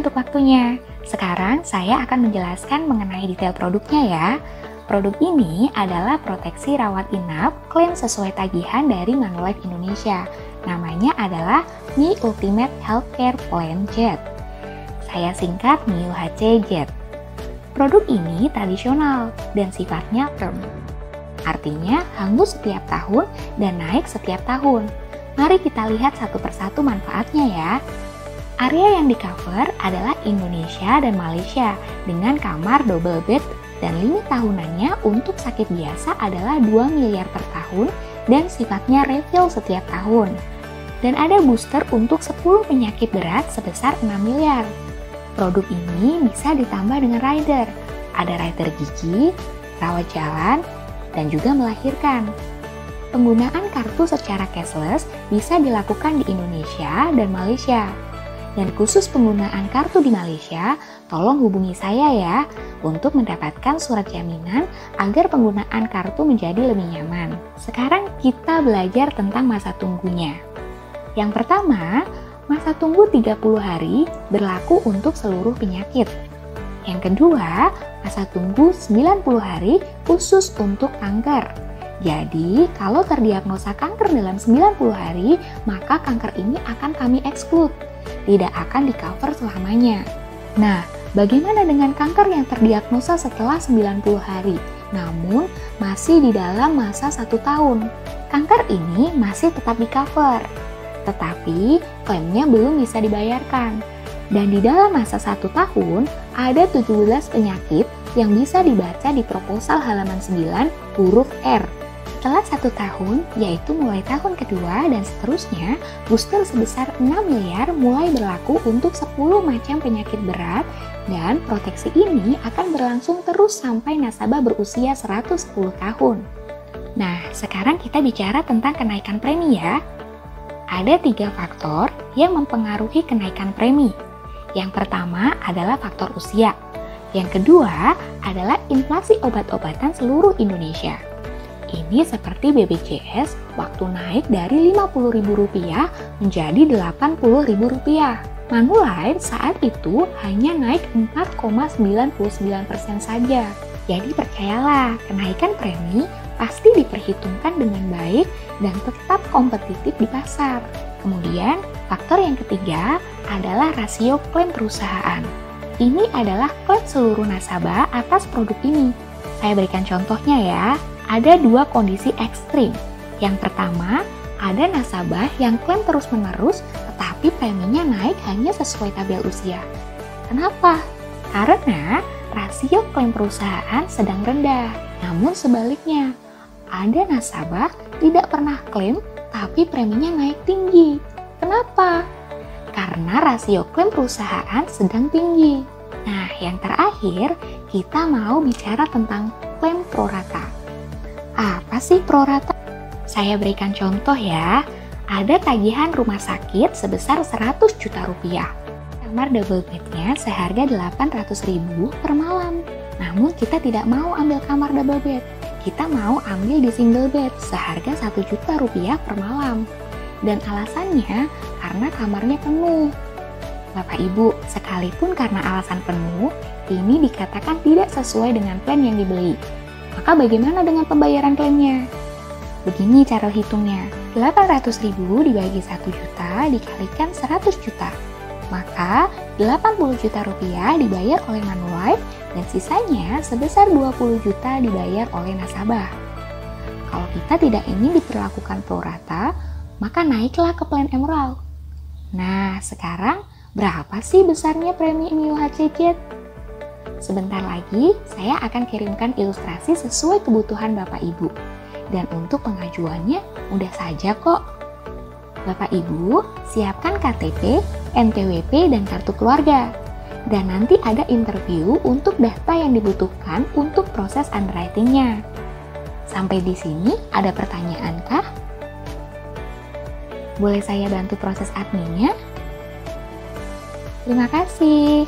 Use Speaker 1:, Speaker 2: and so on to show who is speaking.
Speaker 1: untuk waktunya. Sekarang saya akan menjelaskan mengenai detail produknya ya. Produk ini adalah proteksi rawat inap klaim sesuai tagihan dari Manulife Indonesia. Namanya adalah Mi Ultimate Healthcare Plan Jet. Saya singkat Mi UHC Jet. Produk ini tradisional dan sifatnya term. Artinya hangus setiap tahun dan naik setiap tahun. Mari kita lihat satu persatu manfaatnya ya. Area yang di-cover adalah Indonesia dan Malaysia dengan kamar double bed dan limit tahunannya untuk sakit biasa adalah 2 miliar per tahun dan sifatnya refill setiap tahun. Dan ada booster untuk 10 penyakit berat sebesar 6 miliar. Produk ini bisa ditambah dengan rider. Ada rider gigi, rawat jalan, dan juga melahirkan. Penggunaan kartu secara cashless bisa dilakukan di Indonesia dan Malaysia. Dan khusus penggunaan kartu di Malaysia, tolong hubungi saya ya untuk mendapatkan surat jaminan agar penggunaan kartu menjadi lebih nyaman. Sekarang kita belajar tentang masa tunggunya. Yang pertama, masa tunggu 30 hari berlaku untuk seluruh penyakit. Yang kedua, masa tunggu 90 hari khusus untuk kanker. Jadi, kalau terdiagnosa kanker dalam 90 hari, maka kanker ini akan kami exclude. Tidak akan di-cover selamanya. Nah, bagaimana dengan kanker yang terdiagnosa setelah 90 hari, namun masih di dalam masa 1 tahun? Kanker ini masih tetap di-cover, tetapi klaimnya belum bisa dibayarkan. Dan di dalam masa 1 tahun, ada 17 penyakit yang bisa dibaca di proposal halaman 9 huruf R. Setelah 1 tahun, yaitu mulai tahun kedua dan seterusnya, booster sebesar 6 miliar mulai berlaku untuk 10 macam penyakit berat dan proteksi ini akan berlangsung terus sampai nasabah berusia 110 tahun. Nah, sekarang kita bicara tentang kenaikan premi ya. Ada 3 faktor yang mempengaruhi kenaikan premi. Yang pertama adalah faktor usia. Yang kedua adalah inflasi obat-obatan seluruh Indonesia. Ini seperti BPJS waktu naik dari Rp50.000 menjadi Rp80.000. Manulife saat itu hanya naik 4,99% saja. Jadi percayalah, kenaikan premi pasti diperhitungkan dengan baik dan tetap kompetitif di pasar. Kemudian, faktor yang ketiga adalah rasio klaim perusahaan. Ini adalah klaim seluruh nasabah atas produk ini. Saya berikan contohnya ya. Ada 2 kondisi ekstrim. Yang pertama, ada nasabah yang klaim terus-menerus tetapi preminya naik hanya sesuai tabel usia. Kenapa? Karena rasio klaim perusahaan sedang rendah. Namun sebaliknya, ada nasabah tidak pernah klaim tapi preminya naik tinggi. Kenapa? Karena rasio klaim perusahaan sedang tinggi. Nah, yang terakhir, kita mau bicara tentang klaim prorata. Apa sih prorata? Saya berikan contoh ya. Ada tagihan rumah sakit sebesar 100 juta rupiah. Kamar double bednya seharga 800.000 per malam. Namun kita tidak mau ambil kamar double bed. Kita mau ambil di single bed seharga 1 juta rupiah per malam. Dan alasannya karena kamarnya penuh. Bapak Ibu, sekalipun karena alasan penuh, ini dikatakan tidak sesuai dengan plan yang dibeli. Maka bagaimana dengan pembayaran klaimnya? Begini cara hitungnya, 800.000 dibagi 1 juta dikalikan 100 juta. Maka 80 juta rupiah dibayar oleh Manulife dan sisanya sebesar 20 juta dibayar oleh nasabah. Kalau kita tidak ingin diperlakukan prorata, maka naiklah ke plan Emerald. Nah, sekarang berapa sih besarnya premi Mi UHC Jet? Sebentar lagi, saya akan kirimkan ilustrasi sesuai kebutuhan Bapak Ibu. Dan untuk pengajuannya, mudah saja kok. Bapak Ibu, siapkan KTP, NPWP, dan kartu keluarga. Dan nanti ada interview untuk data yang dibutuhkan untuk proses underwriting-nya. Sampai di sini, ada pertanyaan kah? Boleh saya bantu proses adminnya? Terima kasih.